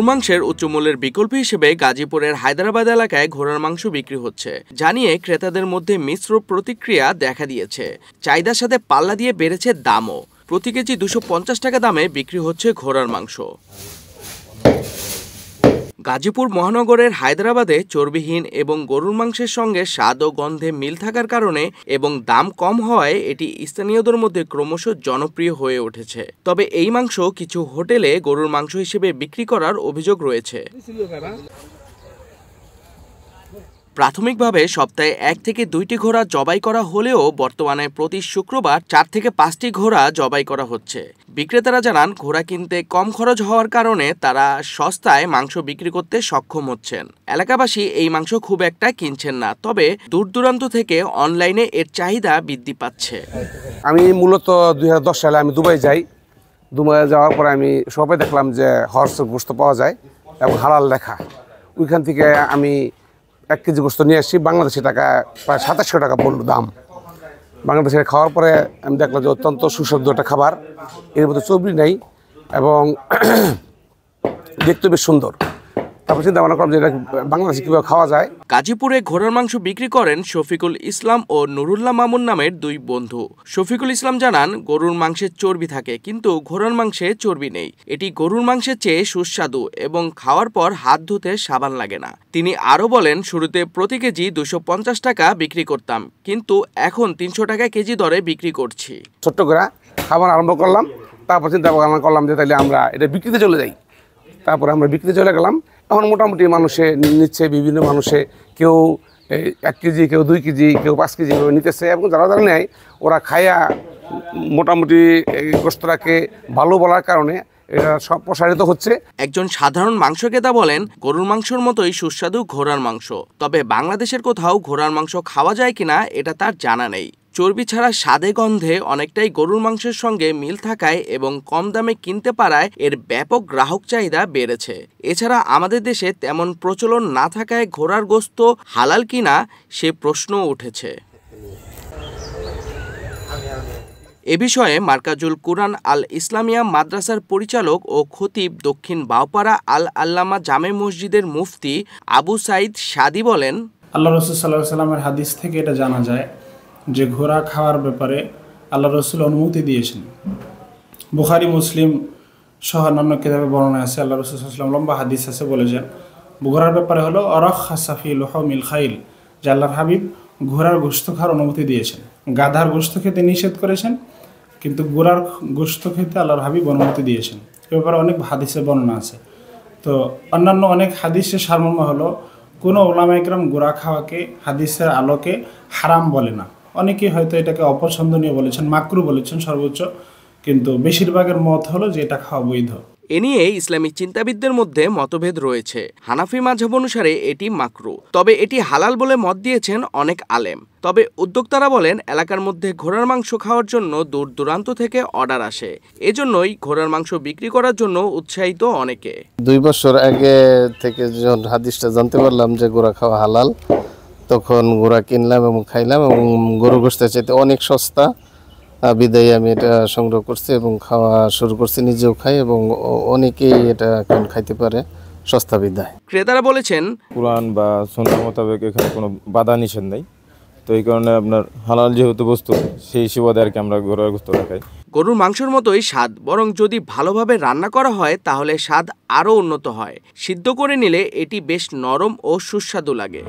মাংসের উচ্চমূল্যের বিকল্প হিসেবে গাজীপুরের হায়দ্রাবাদ এলাকায় ঘোড়ার মাংস বিক্রি হচ্ছে, জানিয়ে ক্রেতাদের মধ্যে মিশ্র প্রতিক্রিয়া দেখা দিয়েছে। চাহিদার সাথে পাল্লা দিয়ে বেড়েছে দামও। প্রতি কেজি 250 টাকা দামে বিক্রি হচ্ছে ঘোড়ার মাংস। গাজীপুর মহানগরের হায়দ্রাবাদে চর্বিহীন এবং গরুর মাংসের সঙ্গে স্বাদ ও গন্ধে মিল থাকার কারণে এবং দাম কম হওয়ায় এটি স্থানীয়দের মধ্যে ক্রমশ জনপ্রিয় হয়ে উঠেছে। তবে এই মাংস কিছু হোটেলে গরুর মাংস হিসেবে বিক্রি করার অভিযোগ রয়েছে। প্রাথমিকভাবে সপ্তাহে 1 থেকে 2টি ঘোড়া জবাই করা হলেও বর্তমানে প্রতি শুক্রবার 4 থেকে 5টি ঘোড়া জবাই করা হচ্ছে। বিক্রেতারা জানান, ঘোড়া কিনতে কম খরচ হওয়ার কারণে তারা সস্তায় মাংস বিক্রি করতে সক্ষম হচ্ছেন। এলাকাবাসী এই মাংস খুব একটা কিনছেন না, তবে দূর দূরান্ত থেকে অনলাইনে এর চাহিদা বৃদ্ধি পাচ্ছে। আমি মূলত 2010 সালে আমি দুবাই যাই। দুবাই যাওয়ার পরে আমি সবে দেখলাম যে হর্সের গোশত পাওয়া যায় এবং হালাল লেখা। ওইখান থেকে আমি 1 কেজি গোশত নিয়ে আসছি। বাংলাদেশি টাকা প্রায় 2700 টাকা পড়ল দাম। বাংলাদেশে খাওয়ার পরে আমি দেখলাম যে অত্যন্ত সুস্বাদু একটা খাবার, এর মধ্যে চর্বি নেই এবং দেখতে বেশ সুন্দর। তারপর চিন্তা ভাবনা করলাম যে এটা বাংলাদেশে কীভাবে খাওয়া যায়। গাজীপুরে ঘোড়ার মাংস বিক্রি করেন শফিকুল ইসলাম ও নুরুল্লাহ মামুন নামের 2 বন্ধু। শফিকুল ইসলাম জানান, গরুর মাংসে চর্বি থাকে কিন্তু ঘোড়ার মাংসে চর্বি নেই। এটি গরুর মাংসের চেয়ে সুস্বাদু এবং খাওয়ার পর হাত ধুতে সাবান লাগে না। তিনি আরও বলেন, শুরুতে প্রতি কেজি 250 টাকা বিক্রি করতাম, কিন্তু এখন 300 টাকা কেজি দরে বিক্রি করছি। ছোট্ট করে খাবার আরম্ভ করলাম, তারপর চিন্তা ভাবনা করলাম যে তাহলে আমরা এটা বিক্রিতে চলে যাই। তারপরে আমরা বিক্রিতে চলে গেলাম। এখন মোটামুটি মানুষে নিচ্ছে, বিভিন্ন মানুষে কেউ 1 কেজি, কেউ 2 কেজি, কেউ 5 কেজি নিতেছে এবং যারা যারা নেয় ওরা খায়া মোটামুটি গোশতটাকে ভালো বলার কারণে এটা সব প্রসারিত হচ্ছে। একজন সাধারণ মাংস ক্রেতা বলেন, গরুর মাংসের মতোই সুস্বাদু ঘোড়ার মাংস, তবে বাংলাদেশের কোথাও ঘোড়ার মাংস খাওয়া যায় কিনা এটা তার জানা নেই। চর্বি ছাড়া স্বাদে গন্ধে অনেকটাই গরুর মাংসের সঙ্গে মিল থাকায় এবং কম দামে কিনতে পারায় এর ব্যাপক গ্রাহক চাহিদা বেড়েছে। এছাড়া আমাদের দেশে তেমন প্রচলন না থাকায় ঘোড়ার গোশত হালাল কিনা সে প্রশ্নও উঠেছে। এ বিষয়ে মার্কাজুল কুরআন আল ইসলামিয়া মাদ্রাসার পরিচালক ও খতিব দক্ষিণ বাউপাড়া আল আল্লামা জামে মসজিদের মুফতি আবু সাইদ সাদি বলেন, আল্লাহ রাসূল সাল্লাল্লাহু আলাইহি ওয়াসাল্লামের হাদিস থেকে এটা জানা যায় যে ঘোড়া খাওয়ার ব্যাপারে আল্লাহ রাসূল অনুমতি দিয়েছেন। বুখারী, মুসলিম সহ অন্যান্য কিতাবে বর্ণনা আছে, আল্লাহ রাসূল সাল্লাল্লাহু আলাইহি ওয়াসাল্লাম লম্বা হাদিস আছে বলেছেন ঘোড়ার ব্যাপারে হলো আরাখাসা ফি লুহুমিল খাইল, যে আল্লাহর হাবিব ঘোড়ার গোশত খাওয়ার অনুমতি দিয়েছেন। গাধার গোশত খেতে নিষেধ করেছেন, কিন্তু ঘোড়ার গোশত খেতে আল্লাহর হাবিব অনুমতি দিয়েছেন। এ ব্যাপারে অনেক হাদিসে বর্ণনা আছে। তো অন্যান্য অনেক হাদিসের সারমর্ম হলো, কোনো ওলামায়ে কেরাম ঘোড়া খাওয়াকে হাদিসের আলোকে হারাম বলে না। অনেকেই হয়তো এটাকে অপছন্দনীয় বলেছেন, মাকরু বলেছেন সর্বোচ্চ, কিন্তু বেশিরভাগের মত হলো যে এটা খাওয়া বৈধ। এ নিয়ে ইসলামিক চিন্তাবিদদের মধ্যে মতভেদ রয়েছে। হানাফি মাযহাব অনুসারে এটি মাকরু, তবে এটি হালাল বলে মত দিয়েছেন অনেক আলেম। তবে উদ্যোক্তারা বলেন, এলাকার মধ্যে ঘোড়ার মাংস খাওয়ার জন্য দূর দূরান্ত থেকে অর্ডার আসে, এজন্যই ঘোড়ার মাংস বিক্রি করার জন্য উৎসাহিত অনেকে। 2 বছর আগে থেকে যখন হাদিসটা জানতে পারলাম যে ঘোড়া খাওয়া হালাল, তখন ঘোড়া কিনলাম এবং খাইলাম এবং গরুর গোশতের চাইতে অনেক সস্তা বিদায় আমি এটা সংগ্রহ করছি এবং খাওয়া শুরু করছি, নিজেও খাই এবং অনেকেই এটা এখন খাইতে পারে সস্তা বিদায়। ক্রেতারা বলেছেন, কুরআন বা সুন্নাহ মোতাবেক এখানে কোনো বাধা নিষেধ নেই, তো এই কারণে আপনার হালাল যেহেতু বস্তু, সেই সুবাদে আর কি আমরা ঘোড়ার গোশত খাই। গরুর মাংসের মতোই স্বাদ, বরং যদি ভালোভাবে রান্না করা হয় তাহলে স্বাদ আরও উন্নত হয়। সিদ্ধ করে নিলে এটি বেশ নরম ও সুস্বাদু লাগে।